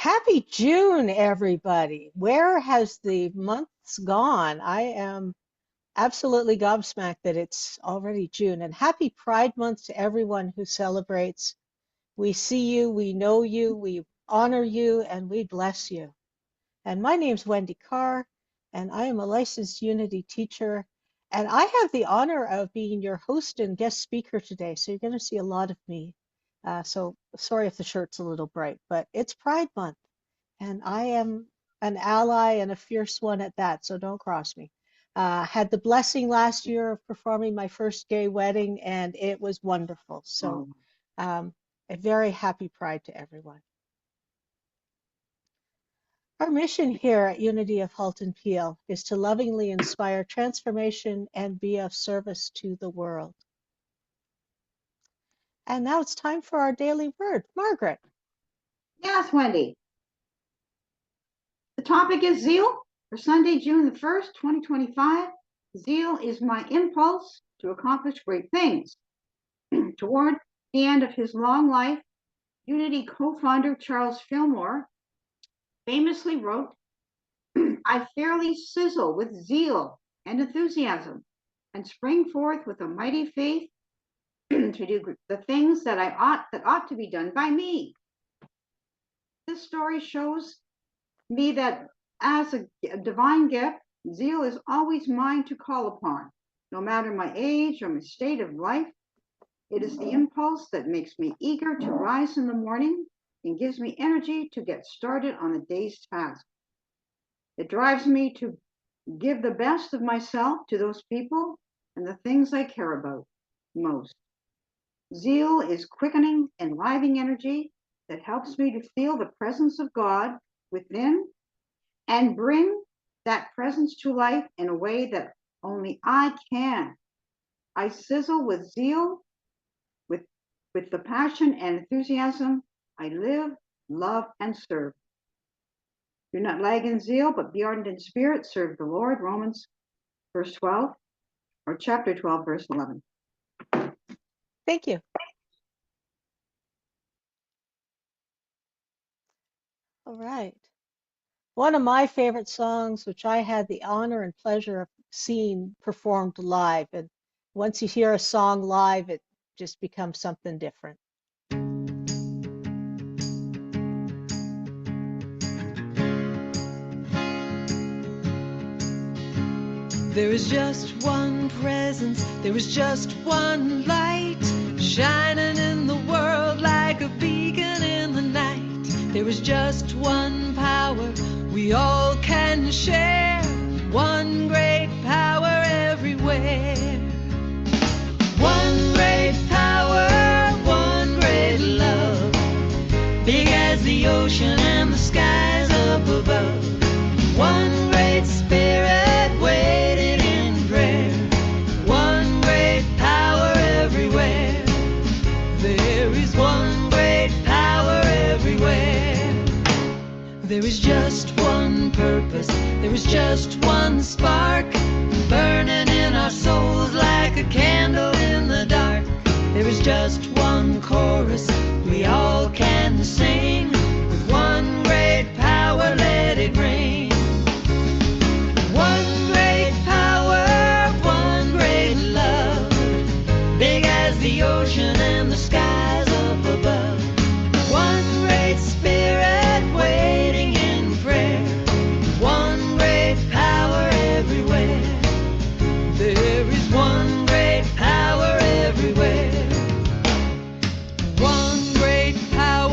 Happy June, everybody. Where has the months gone? I am absolutely gobsmacked that it's already June. And happy Pride Month to everyone who celebrates. We see you, we know you, we honor you, and we bless you. And my name's Wendy Karr, and I am a licensed Unity teacher. And I have the honor of being your host and guest speaker today. So you're going to see a lot of me. So sorry if the shirt's a little bright, but it's Pride Month. And I am an ally and a fierce one at that, so don't cross me. Had the blessing last year of performing my first gay wedding, and it was wonderful. So a very happy Pride to everyone. Our mission here at Unity of Halton Peel is to lovingly inspire transformation and be of service to the world. And now it's time for our daily word. Margaret. Yes, Wendy. The topic is zeal for Sunday, June the 1st, 2025. Zeal is my impulse to accomplish great things. Toward the end of his long life, Unity co-founder Charles Fillmore famously wrote, I fairly sizzle with zeal and enthusiasm and spring forth with a mighty faith to do the things that ought to be done by me. This story shows me that as a divine gift, zeal is always mine to call upon, no matter my age or my state of life. It is the impulse that makes me eager to rise in the morning and gives me energy to get started on the day's task. It drives me to give the best of myself to those people and the things I care about most. Zeal is quickening, enlivening energy that helps me to feel the presence of God within and bring that presence to life in a way that only I can. I sizzle with zeal, with the passion and enthusiasm I live, love, and serve. Do not lag in zeal, but be ardent in spirit. Serve the Lord. Romans verse 12, or chapter 12, verse 11. Thank you. All right. One of my favorite songs, which I had the honor and pleasure of seeing performed live. And once you hear a song live, it just becomes something different. There is just one presence, there is just one light, shining in the world like a beacon in the night. There is just one power we all can share, one great power everywhere. One great power, one great love, big as the ocean and the skies up above. One great spirit waiting in prayer, one great power everywhere. There is one great power everywhere. There is just one purpose, there is just one spark, burning in our souls like a candle in the dark. There is just one chorus we all can sing, with one great power let it ring. One great power, one great love, big as the ocean and the skies up above. One great spirit waiting in prayer, one great power everywhere. There is one great power everywhere. One great power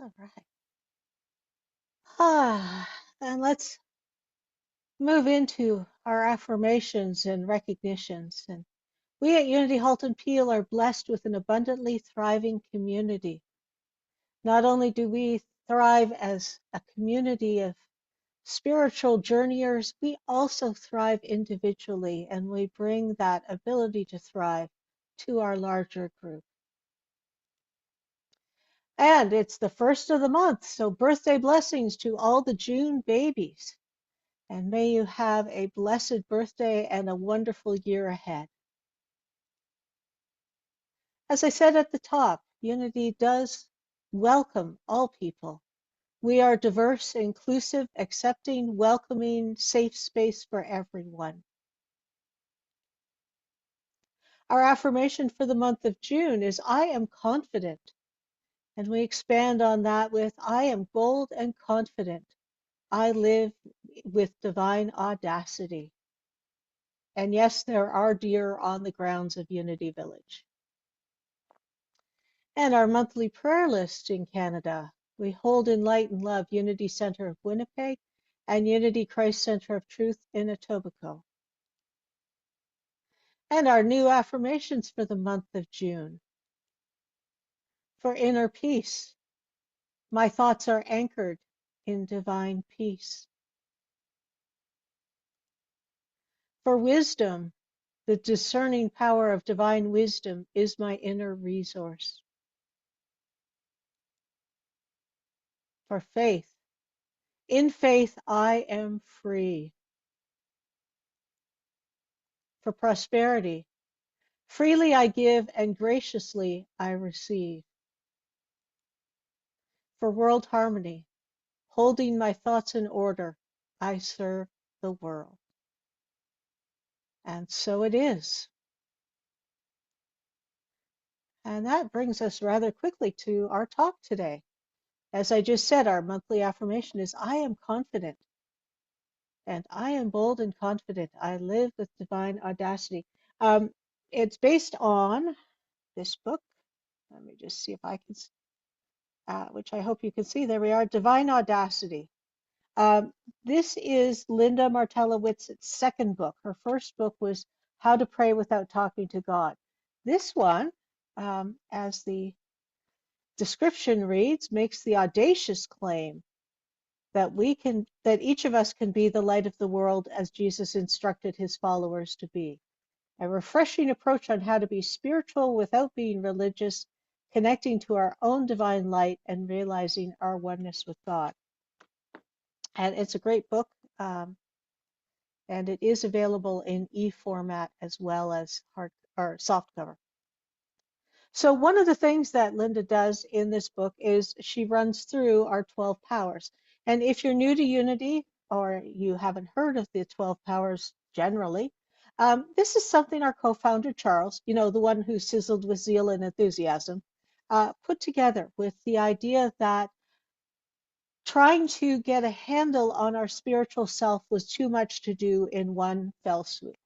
All right. And let's move into our affirmations and recognitions. And we at Unity Halton Peel are blessed with an abundantly thriving community. Not only do we thrive as a community of spiritual journeyers, we also thrive individually, and we bring that ability to thrive to our larger group. And it's the first of the month, so birthday blessings to all the June babies. And may you have a blessed birthday and a wonderful year ahead. As I said at the top, Unity does welcome all people. We are diverse, inclusive, accepting, welcoming, safe space for everyone. Our affirmation for the month of June is I am confident. And we expand on that with I am bold and confident. I live with divine audacity. And yes, there are deer on the grounds of Unity Village. And our monthly prayer list in Canada, we hold in light and love Unity Center of Winnipeg and Unity Christ Center of Truth in Etobicoke. And our new affirmations for the month of June. For inner peace, my thoughts are anchored in divine peace. For wisdom, the discerning power of divine wisdom is my inner resource. For faith, in faith I am free. For prosperity, freely I give and graciously I receive. For world harmony, holding my thoughts in order, I serve the world. And so it is. And that brings us rather quickly to our talk today. As I just said, our monthly affirmation is I am confident. And I am bold and confident. I live with divine audacity. It's based on this book. Let me just see if I can, which I hope you can see. There we are, Divine Audacity. This is Linda Martella-Witzett's second book. Her first book was How to Pray Without Talking to God. This one, as the description reads, makes the audacious claim that each of us can be the light of the world as Jesus instructed his followers to be. A refreshing approach on how to be spiritual without being religious, connecting to our own divine light and realizing our oneness with God. And it's a great book, and it is available in e-format as well as hard or softcover. So one of the things that Linda does in this book is she runs through our 12 powers. And if you're new to Unity or you haven't heard of the 12 powers generally, this is something our co-founder Charles, the one who sizzled with zeal and enthusiasm, put together with the idea that trying to get a handle on our spiritual self was too much to do in one fell swoop.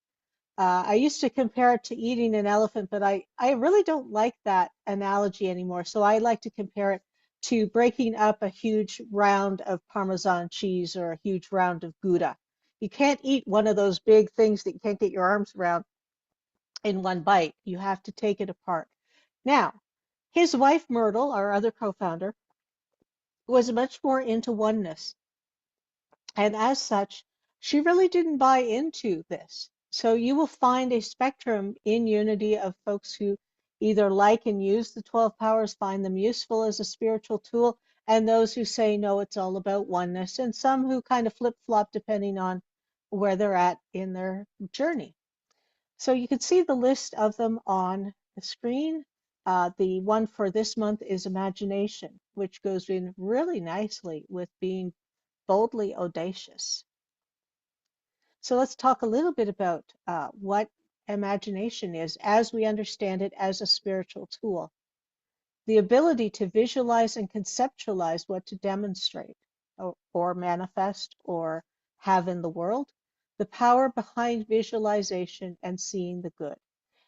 I used to compare it to eating an elephant, but I really don't like that analogy anymore. So I like to compare it to breaking up a huge round of Parmesan cheese or a huge round of Gouda. You can't eat one of those big things that you can't get your arms around in one bite. You have to take it apart. Now, his wife, Myrtle, our other co-founder, was much more into oneness. And as such, she really didn't buy into this. So you will find a spectrum in Unity of folks who either like and use the 12 powers, find them useful as a spiritual tool, and those who say, no, it's all about oneness, and some who kind of flip-flop depending on where they're at in their journey. So you can see the list of them on the screen. The one for this month is imagination, which goes in really nicely with being boldly audacious. So let's talk a little bit about what imagination is as we understand it as a spiritual tool. The ability to visualize and conceptualize what to demonstrate or manifest or have in the world, the power behind visualization and seeing the good.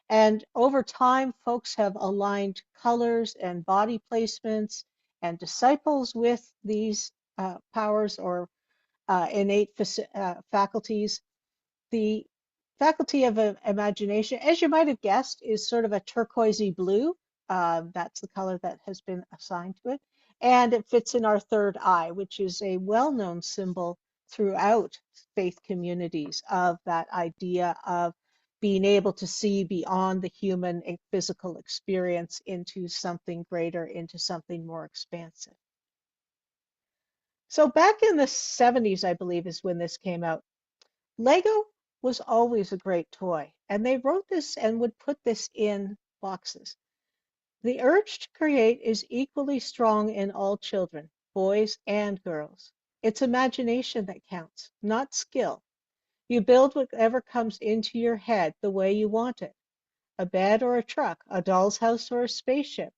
And over time, folks have aligned colors and body placements and disciples with these powers or innate faculties. The faculty of imagination, as you might have guessed, is sort of a turquoisey blue. That's the color that has been assigned to it. And it fits in our third eye, which is a well-known symbol throughout faith communities of that idea of being able to see beyond the human physical experience into something greater, into something more expansive. So back in the 70s, I believe, is when this came out. Lego was always a great toy, and they wrote this and would put this in boxes. The urge to create is equally strong in all children, boys and girls. It's imagination that counts, not skill. You build whatever comes into your head the way you want it. A bed or a truck, a doll's house or a spaceship.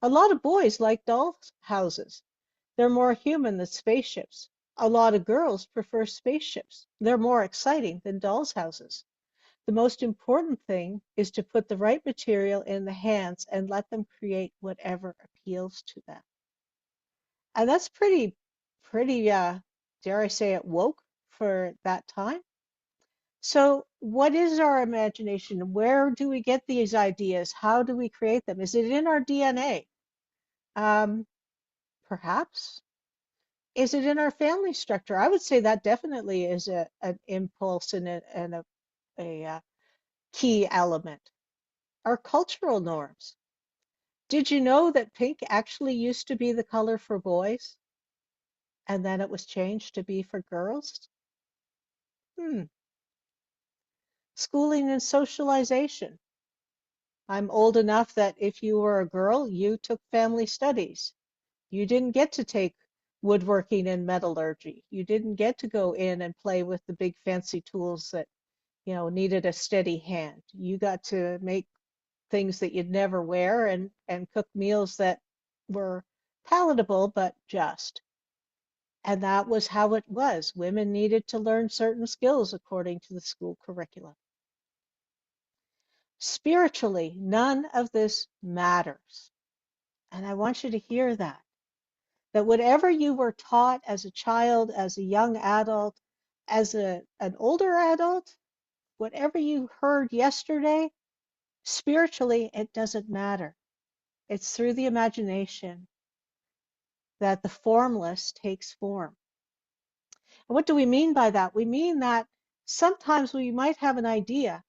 A lot of boys like doll's houses. They're more human than spaceships. A lot of girls prefer spaceships. They're more exciting than dolls' houses. The most important thing is to put the right material in the hands and let them create whatever appeals to them. And that's pretty, dare I say it, woke for that time. So what is our imagination? Where do we get these ideas? How do we create them? Is it in our DNA? Um, Perhaps. Is it in our family structure? I would say that definitely is an impulse and a key element. Our cultural norms. Did you know that pink actually used to be the color for boys and then it was changed to be for girls? Hmm. Schooling and socialization. I'm old enough that if you were a girl, you took family studies. You didn't get to take woodworking and metallurgy. You didn't get to go in and play with the big fancy tools that, needed a steady hand. You got to make things that you'd never wear and cook meals that were palatable but just. And that was how it was. Women needed to learn certain skills according to the school curriculum. Spiritually, none of this matters. And I want you to hear that. That whatever you were taught as a child, as a young adult, as an older adult, whatever you heard yesterday, spiritually, it doesn't matter. It's through the imagination that the formless takes form. And what do we mean by that? We mean that sometimes we might have an idea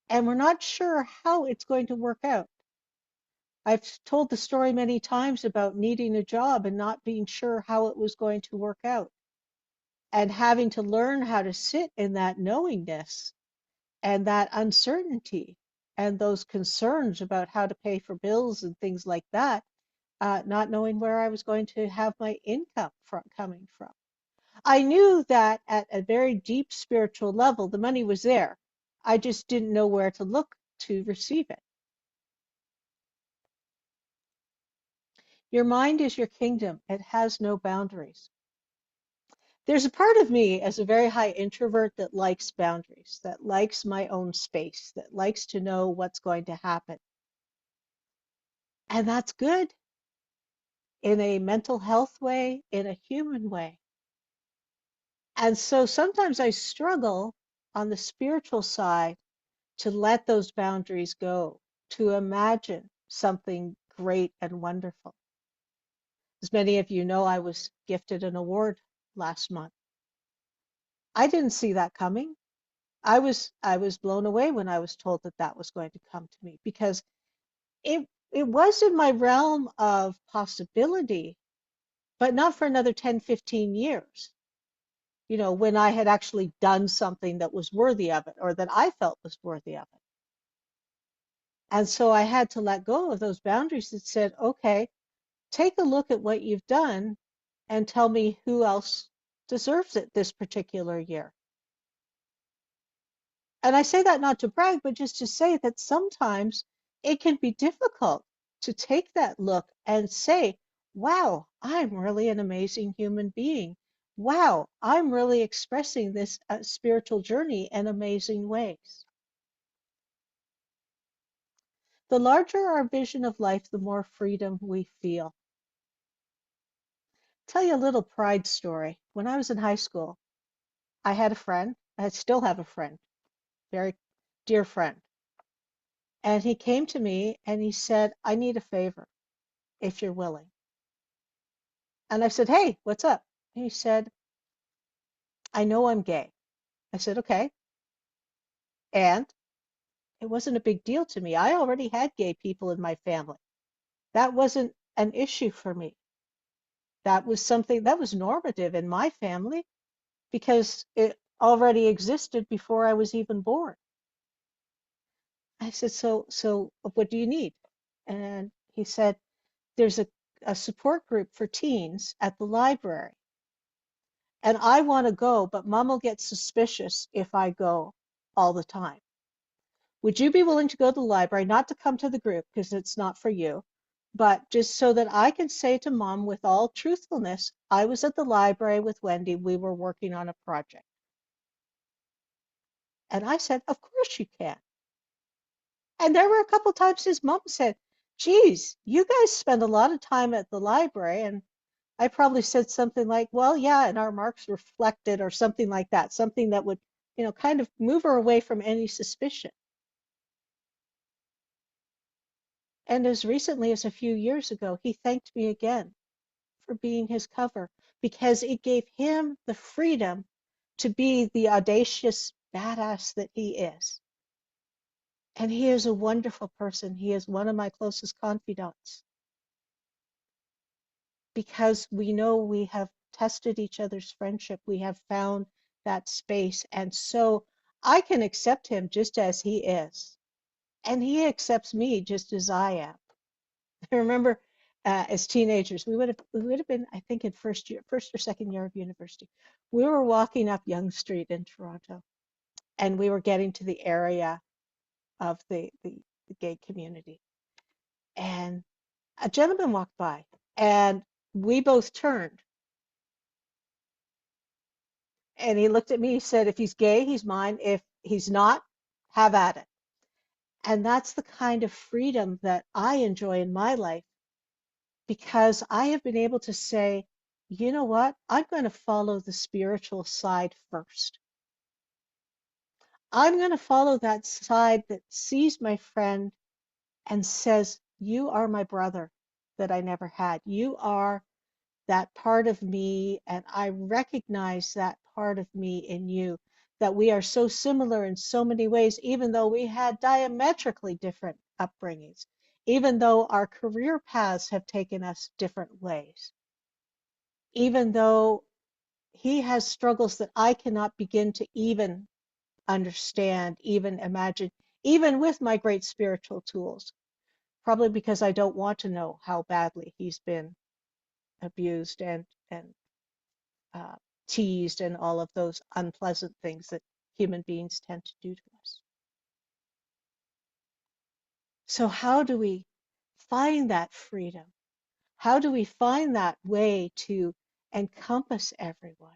and we're not sure how it's going to work out. I've told the story many times about needing a job and not being sure how it was going to work out and having to learn how to sit in that knowingness and that uncertainty and those concerns about how to pay for bills and things like that, not knowing where I was going to have my income coming from. I knew that at a very deep spiritual level, the money was there. I just didn't know where to look to receive it. Your mind is your kingdom. It has no boundaries. There's a part of me as a very high introvert that likes boundaries, that likes my own space, that likes to know what's going to happen. And that's good in a mental health way, in a human way. And so sometimes I struggle on the spiritual side to let those boundaries go, to imagine something great and wonderful. As many of you know, I was gifted an award last month. I didn't see that coming. I was blown away when I was told that that was going to come to me because it was in my realm of possibility, but not for another 10, 15 years. When I had actually done something that was worthy of it or that I felt was worthy of it. And so I had to let go of those boundaries that said, okay, take a look at what you've done and tell me who else deserves it this particular year. And I say that not to brag, but just to say that sometimes it can be difficult to take that look and say, wow, I'm really an amazing human being. Wow, I'm really expressing this spiritual journey in amazing ways. The larger our vision of life, the more freedom we feel. Tell you a little pride story. When I was in high school, I had a friend. I still have a friend, very dear friend. And he came to me and he said, I need a favor if you're willing. And I said, hey, what's up? And he said, I know I'm gay. I said, okay. And it wasn't a big deal to me. I already had gay people in my family. That wasn't an issue for me. That was something that was normative in my family because it already existed before I was even born. I said, so what do you need? And he said, there's a support group for teens at the library. And I want to go, but mom will get suspicious if I go all the time. Would you be willing to go to the library, not to come to the group because it's not for you, but just so that I can say to mom with all truthfulness, I was at the library with Wendy, we were working on a project. And I said, of course you can. And there were a couple times his mom said, geez, you guys spend a lot of time at the library. And I probably said something like, well, yeah, and our marks reflected or something like that, something that would, kind of move her away from any suspicion. And as recently as a few years ago, he thanked me again for being his cover because it gave him the freedom to be the audacious badass that he is. And he is a wonderful person. He is one of my closest confidants because we know we have tested each other's friendship. We have found that space. And so I can accept him just as he is. And he accepts me just as I am. I remember as teenagers, we would have been, I think, in first or second year of university. We were walking up Yonge Street in Toronto, and we were getting to the area of the gay community. And a gentleman walked by, and we both turned. And he looked at me, he said, if he's gay, he's mine. If he's not, have at it. And that's the kind of freedom that I enjoy in my life because I have been able to say, you know what? I'm going to follow the spiritual side first. I'm going to follow that side that sees my friend and says, you are my brother that I never had. You are that part of me, and I recognize that part of me in you, that we are so similar in so many ways, even though we had diametrically different upbringings, even though our career paths have taken us different ways, even though he has struggles that I cannot begin to even understand, even imagine, even with my great spiritual tools, probably because I don't want to know how badly he's been abused and uh, teased and all of those unpleasant things that human beings tend to do to us. So how do we find that freedom? How do we find that way to encompass everyone?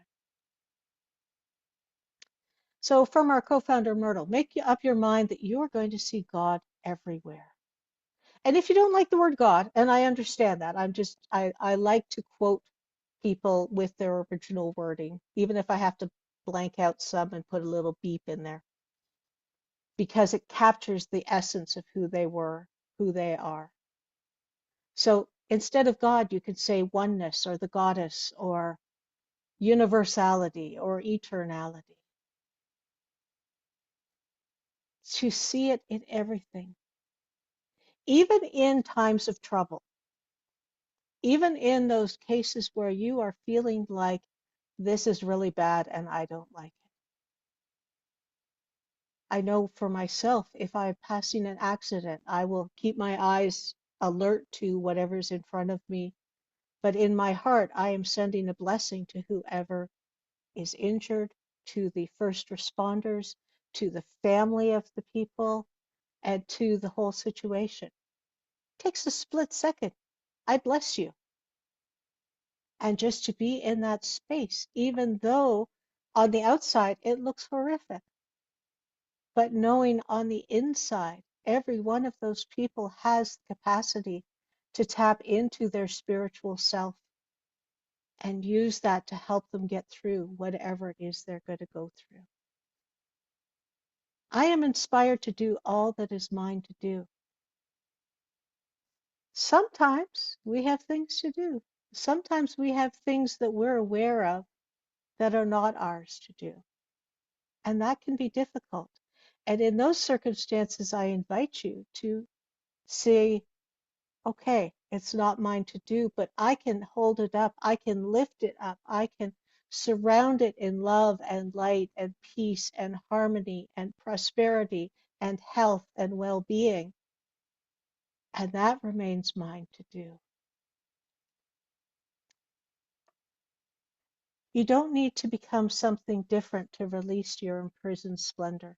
So from our co-founder Myrtle, make up your mind that you are going to see God everywhere. And if you don't like the word God, and I understand that, I like to quote people with their original wording, even if I have to blank out some and put a little beep in there, because it captures the essence of who they were, who they are. So instead of God, you could say oneness or the goddess or universality or eternality. To see it in everything, even in times of trouble, even in those cases where you are feeling like this is really bad and I don't like it. I know for myself, if I'm passing an accident, I will keep my eyes alert to whatever's in front of me. But in my heart, I am sending a blessing to whoever is injured, to the first responders, to the family of the people, and to the whole situation. It takes a split second. I bless you. And just to be in that space, even though on the outside it looks horrific, but knowing on the inside, every one of those people has the capacity to tap into their spiritual self and use that to help them get through whatever it is they're going to go through. I am inspired to do all that is mine to do. Sometimes we have things to do. Sometimes we have things that we're aware of that are not ours to do. And that can be difficult. And in those circumstances, I invite you to say, okay, it's not mine to do, but I can hold it up. I can lift it up. I can surround it in love and light and peace and harmony and prosperity and health and well-being. And that remains mine to do. You don't need to become something different to release your imprisoned splendor.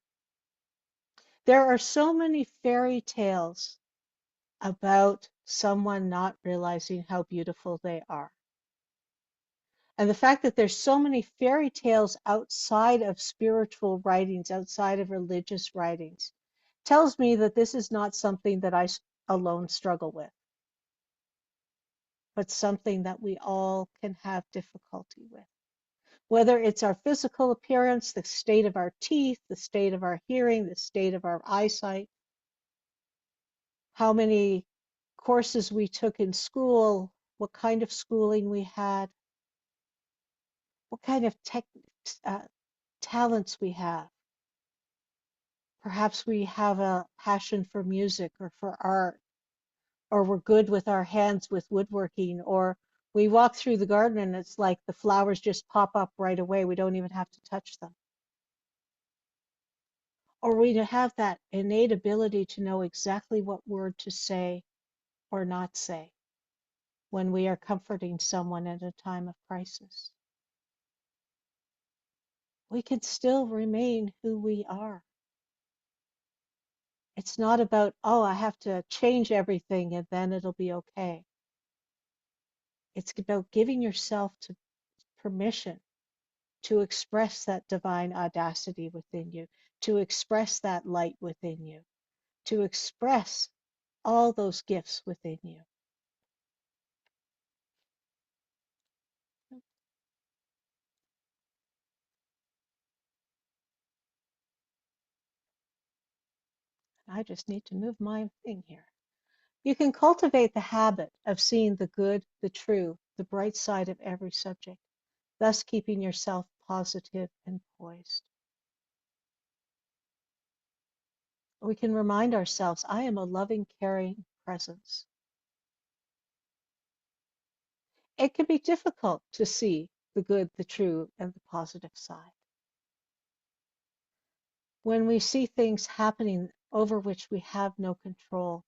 There are so many fairy tales about someone not realizing how beautiful they are. And the fact that there's so many fairy tales outside of spiritual writings, outside of religious writings, tells me that this is not something that I alone struggle with, but something that we all can have difficulty with. Whether it's our physical appearance, the state of our teeth, the state of our hearing, the state of our eyesight, how many courses we took in school, what kind of schooling we had, what kind of uh, talents we have. Perhaps we have a passion for music or for art, or we're good with our hands with woodworking, or we walk through the garden and it's like the flowers just pop up right away. We don't even have to touch them. Or we have that innate ability to know exactly what word to say or not say when we are comforting someone at a time of crisis. We can still remain who we are. It's not about, oh, I have to change everything and then it'll be okay. It's about giving yourself to permission to express that divine audacity within you, to express that light within you, to express all those gifts within you. I just need to move my thing here. You can cultivate the habit of seeing the good, the true, the bright side of every subject, thus keeping yourself positive and poised. We can remind ourselves, I am a loving, caring presence. It can be difficult to see the good, the true, and the positive side. When we see things happening over which we have no control,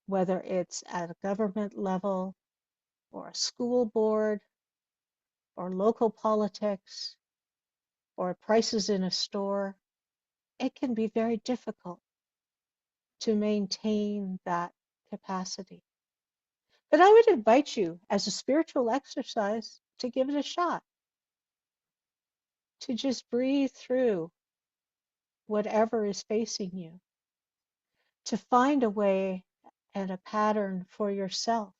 whether it's at a government level or a school board or local politics or prices in a store, it can be very difficult to maintain that capacity. But I would invite you as a spiritual exercise to give it a shot, to just breathe through whatever is facing you, to find a way and a pattern for yourself.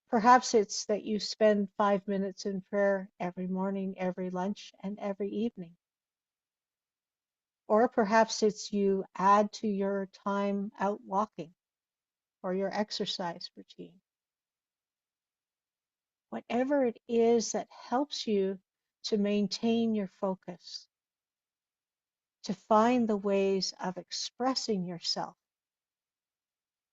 Perhaps it's that you spend 5 minutes in prayer every morning, every lunch, and every evening. Or perhaps it's you add to your time out walking or your exercise routine. Whatever it is that helps you to maintain your focus, to find the ways of expressing yourself,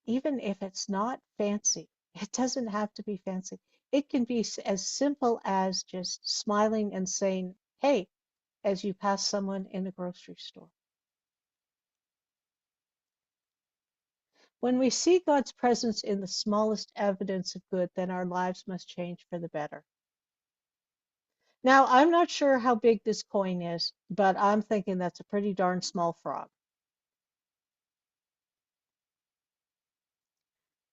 even if it's not fancy. It doesn't have to be fancy. It can be as simple as just smiling and saying, hey, as you pass someone in a grocery store. When we see God's presence in the smallest evidence of good, then our lives must change for the better. Now, I'm not sure how big this coin is, but I'm thinking that's a pretty darn small frog.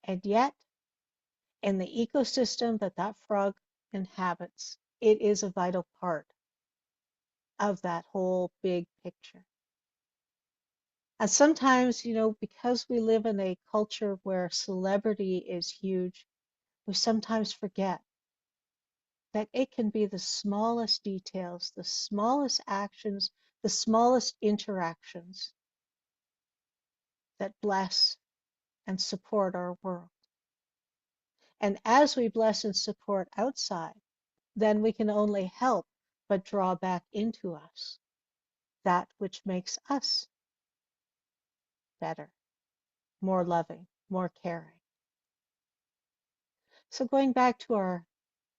And yet, in the ecosystem that that frog inhabits, it is a vital part of that whole big picture. And sometimes, because we live in a culture where celebrity is huge, we sometimes forget that it can be the smallest details, the smallest actions, the smallest interactions that bless and support our world. And as we bless and support outside, then we can only help but draw back into us that which makes us better, more loving, more caring. So going back to our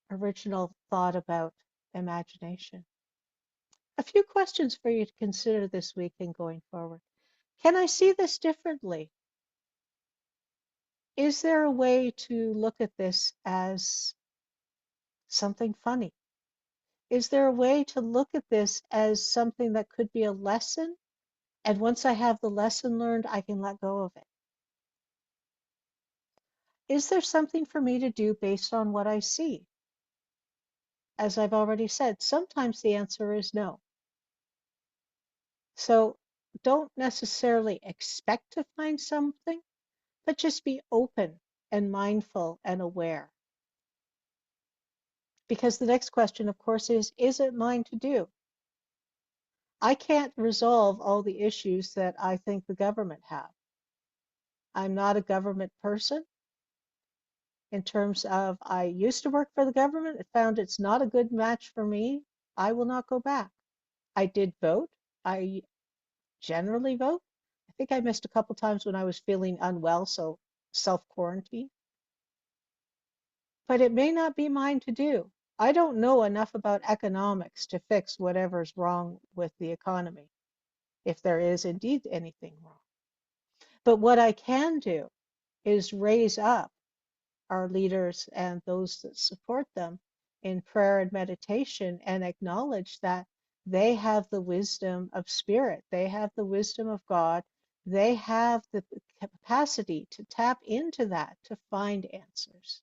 original thought about imagination, a few questions for you to consider this week and going forward. Can I see this differently? Is there a way to look at this as something funny? Is there a way to look at this as something that could be a lesson? And once I have the lesson learned, I can let go of it. Is there something for me to do based on what I see? As I've already said, sometimes the answer is no. So don't necessarily expect to find something, but just be open and mindful and aware. Because the next question, of course, is it mine to do? I can't resolve all the issues that I think the government have. I'm not a government person in terms of I used to work for the government, found it's not a good match for me. I will not go back. I did vote. I generally vote. I think I missed a couple times when I was feeling unwell, so self-quarantine. But it may not be mine to do. I don't know enough about economics to fix whatever's wrong with the economy, if there is indeed anything wrong. But what I can do is raise up our leaders and those that support them in prayer and meditation and acknowledge that they have the wisdom of spirit, they have the wisdom of God, they have the capacity to tap into that to find answers.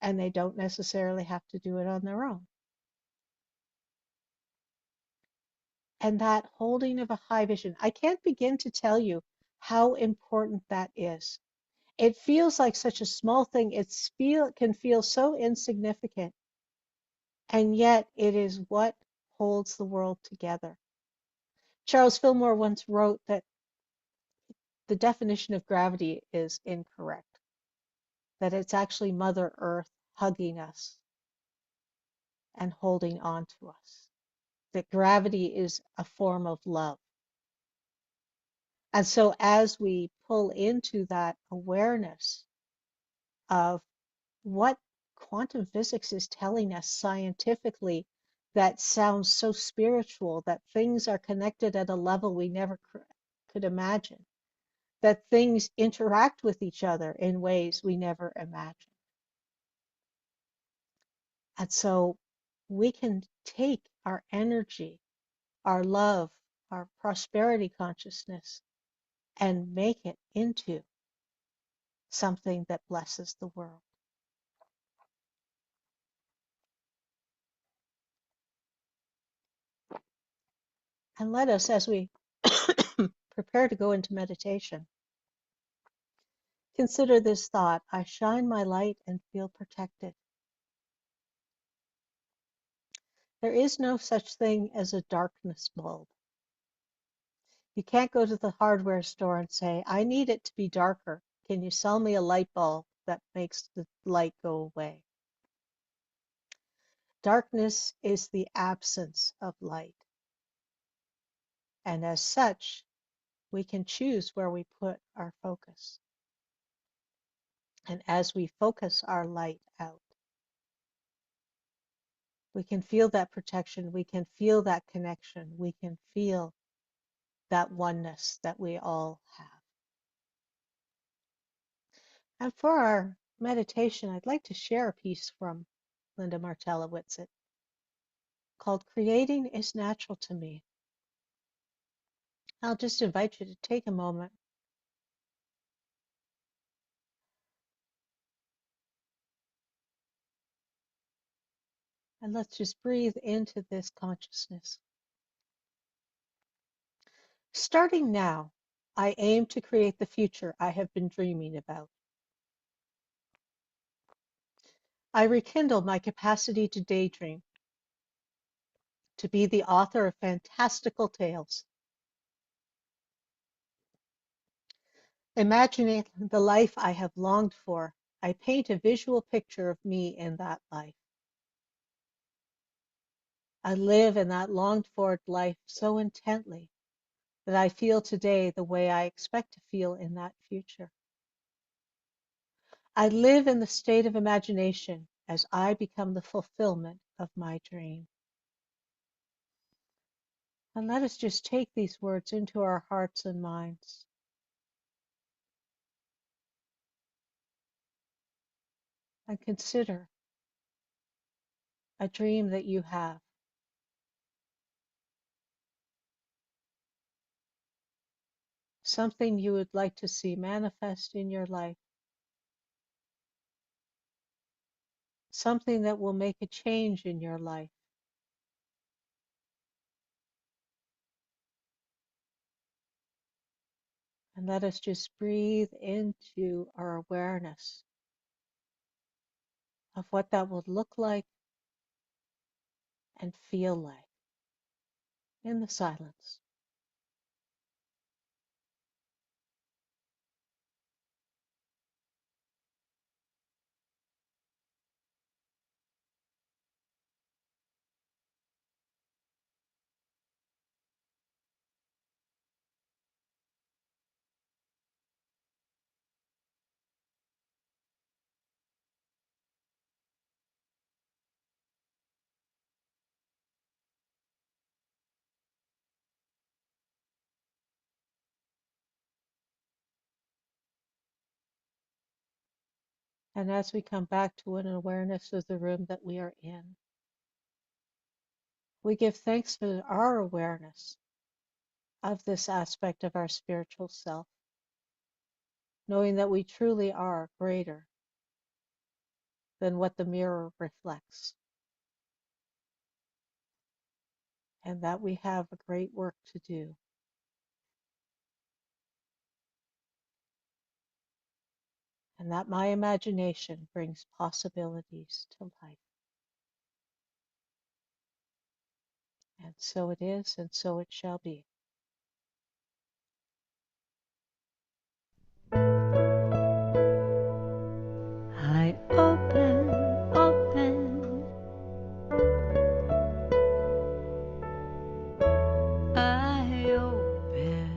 And they don't necessarily have to do it on their own. And that holding of a high vision, I can't begin to tell you how important that is. It feels like such a small thing. It can feel so insignificant, and yet it is what holds the world together. Charles Fillmore once wrote that the definition of gravity is incorrect, that it's actually Mother Earth hugging us and holding on to us, that gravity is a form of love. And so as we pull into that awareness of what quantum physics is telling us scientifically that sounds so spiritual, that things are connected at a level we never could imagine, that things interact with each other in ways we never imagined. And so we can take our energy, our love, our prosperity consciousness, and make it into something that blesses the world. And let us, as we prepare to go into meditation, consider this thought: I shine my light and feel protected. There is no such thing as a darkness bulb. You can't go to the hardware store and say, I need it to be darker. Can you sell me a light bulb that makes the light go away? Darkness is the absence of light. And as such, we can choose where we put our focus. And as we focus our light out, we can feel that protection, we can feel that connection, we can feel that oneness that we all have. And for our meditation, I'd like to share a piece from Linda Martella Whitsitt called Creating is Natural to Me. I'll just invite you to take a moment and let's just breathe into this consciousness. Starting now, I aim to create the future I have been dreaming about. I rekindle my capacity to daydream, to be the author of fantastical tales. Imagining the life I have longed for, I paint a visual picture of me in that life. I live in that longed-for life so intently that I feel today the way I expect to feel in that future. I live in the state of imagination as I become the fulfillment of my dream. And let us just take these words into our hearts and minds. And consider a dream that you have, something you would like to see manifest in your life, something that will make a change in your life. And let us just breathe into our awareness of what that would look like and feel like in the silence. And as we come back to an awareness of the room that we are in, we give thanks for our awareness of this aspect of our spiritual self, knowing that we truly are greater than what the mirror reflects, and that we have a great work to do. And that my imagination brings possibilities to life. And so it is, and so it shall be. I open, open. I open.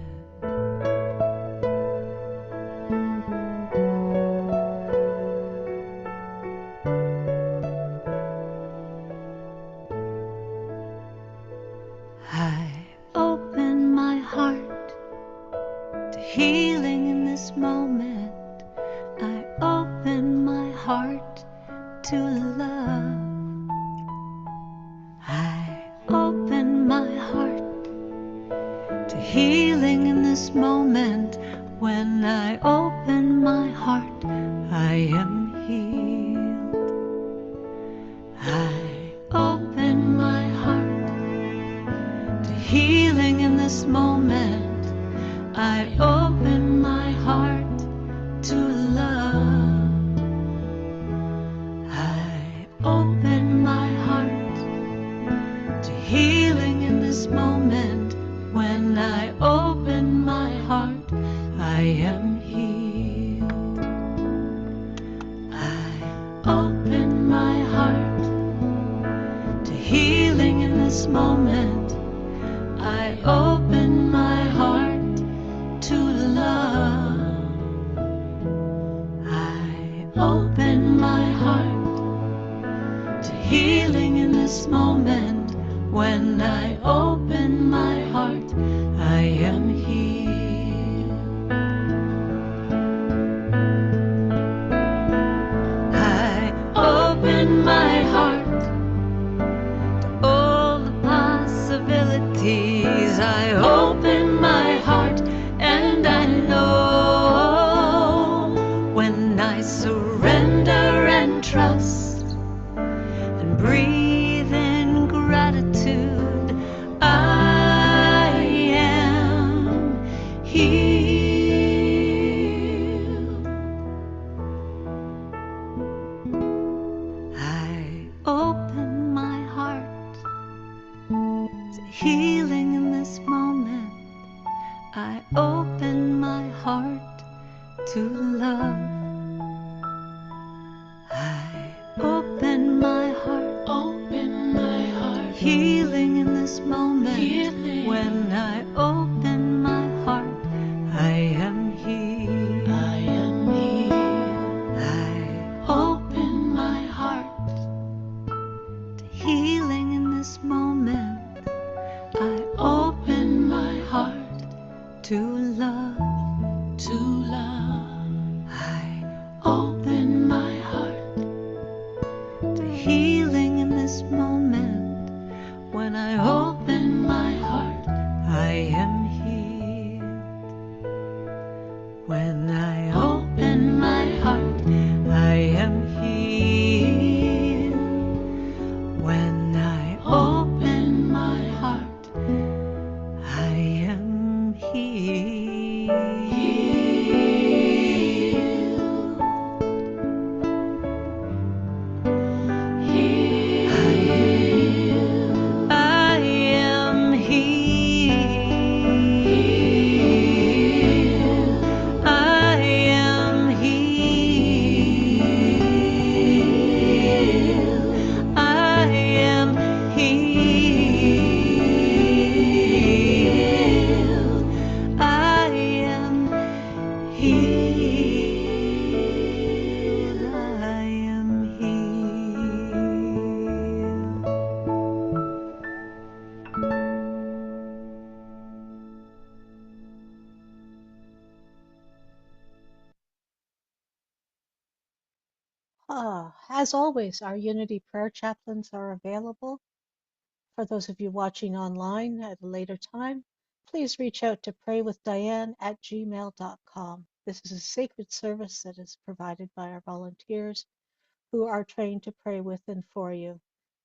I open my heart to healing in this moment. I open my heart to love. I open my heart to healing in this moment. When I open my heart, I am healed. I open my heart to healing in this moment. I open my heart to love. I open my heart to healing in this moment. When I open my heart, I am healed. I open my heart to healing in this moment. I open my heart to love. I open my heart to healing in this moment. When I open my heart, I am healed. I open my heart to all the possibilities. healing in this moment. I open my heart to love. I open my heart, healing in this moment. When I open my heart, I am healed. I open my heart to healing in this moment. I open my heart to love. I open my heart to healing in this moment. When I open my heart, I am healed. When I open my heart, I am healed. When I open my heart, I am healed. I am healed. I am healed. I am healed. I am healed. I am healed. As always, our Unity prayer chaplains are available. For those of you watching online at a later time, please reach out to praywithdiane@gmail.com. This is a sacred service that is provided by our volunteers who are trained to pray with and for you.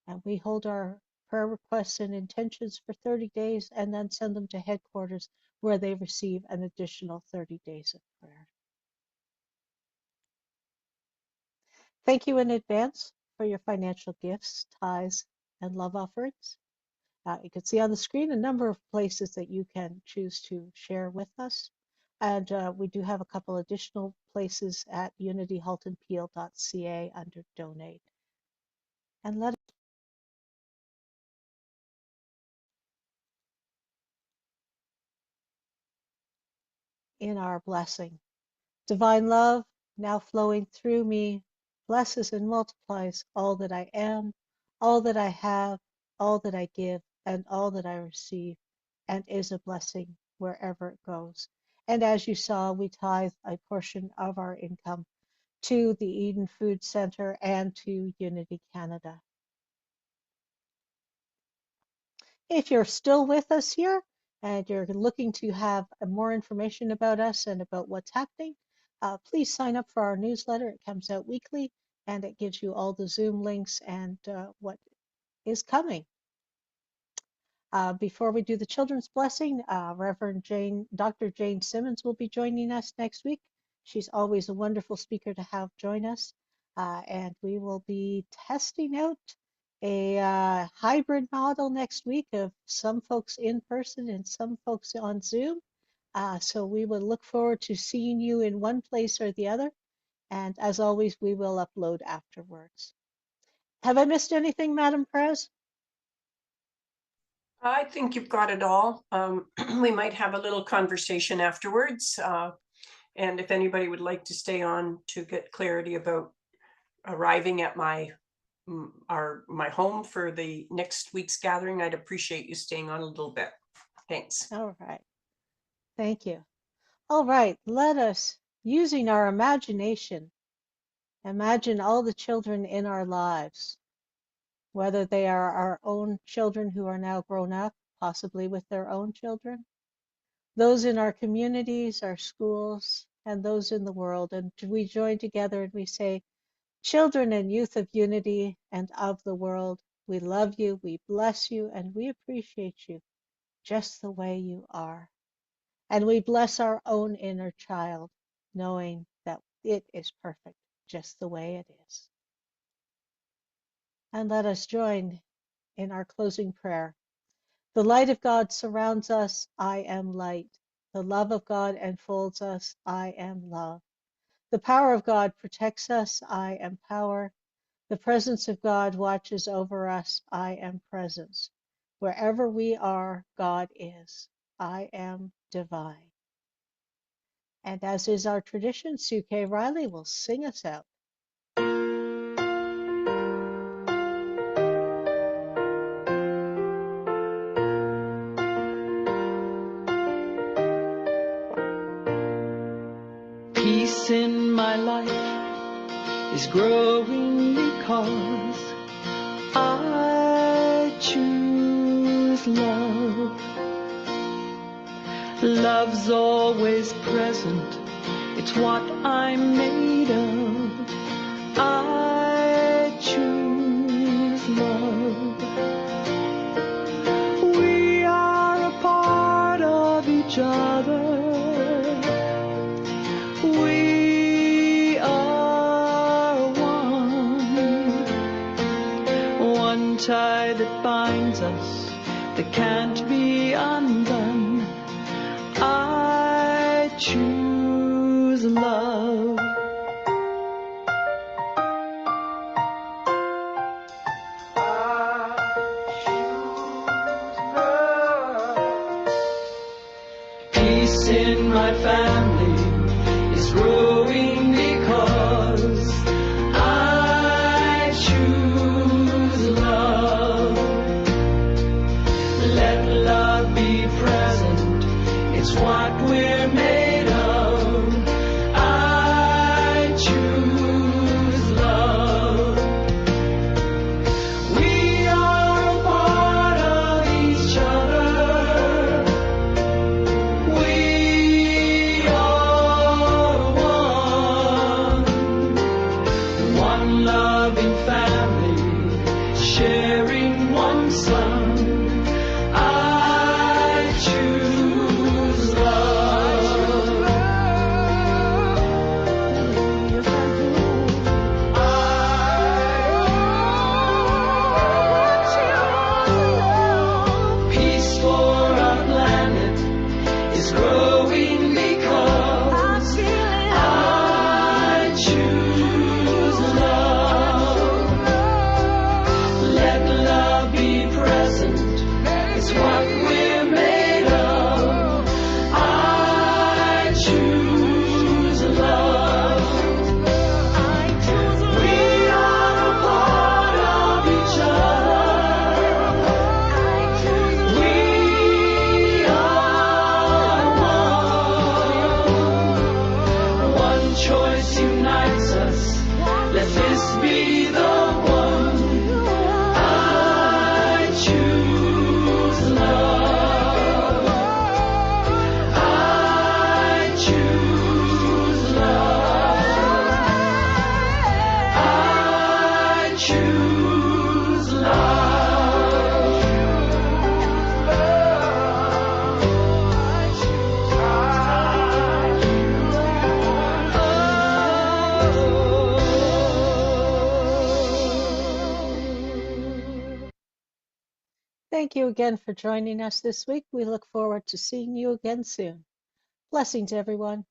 And we hold our prayer requests and intentions for 30 days and then send them to headquarters where they receive an additional 30 days of prayer. Thank you in advance for your financial gifts, tithes, and love offerings. You can see on the screen a number of places that you can choose to share with us. And we do have a couple additional places at unityhaltonpeel.ca under donate. And let us in our blessing. Divine love now flowing through me blesses and multiplies all that I am, all that I have, all that I give, and all that I receive, and is a blessing wherever it goes. And as you saw, we tithe a portion of our income to the Eden Food Center and to Unity Canada. If you're still with us here and you're looking to have more information about us and about what's happening, please sign up for our newsletter. It comes out weekly and it gives you all the Zoom links and what is coming. Before we do the children's blessing, Dr. Jane Simmons will be joining us next week. She's always a wonderful speaker to have join us. And we will be testing out a hybrid model next week of some folks in person and some folks on Zoom. So we will look forward to seeing you in one place or the other. And as always, we will upload afterwards. Have I missed anything, Madam Prez? I think you've got it all. We might have a little conversation afterwards. And if anybody would like to stay on to get clarity about arriving at my home for the next week's gathering, I'd appreciate you staying on a little bit. Thanks. All right. Thank you. All right. Let us, using our imagination, imagine all the children in our lives, whether they are our own children who are now grown up, possibly with their own children, those in our communities, our schools, and those in the world. And we join together and we say, children and youth of Unity and of the world, we love you, we bless you, and we appreciate you just the way you are. And we bless our own inner child, knowing that it is perfect just the way it is. And let us join in our closing prayer. The light of God surrounds us. I am light. The love of God enfolds us. I am love. The power of God protects us. I am power. The presence of God watches over us. I am presence. Wherever we are, God is. I am divine. And as is our tradition, Sue K. Riley will sing us out. Peace in my life is growing because I choose love. Love's always present, it's what I'm made of. I choose love. We are a part of each other. We are one tie that binds us, that can't be undone. I choose love. Peace in my family is growing because I choose love. Let love be present, it's what we're made of. I choose love. We are a part of each other. We are one loving family, sharing one sun. I choose love. Peace for our planet is growing because I choose love. Let love be present, it's what we're made of. I choose love. We are a part of each other. We are one. One choice unites us. Let this be the one. I choose love. I choose love. I choose love. Thank you again for joining us this week. We look forward to seeing you again soon. Blessings, everyone.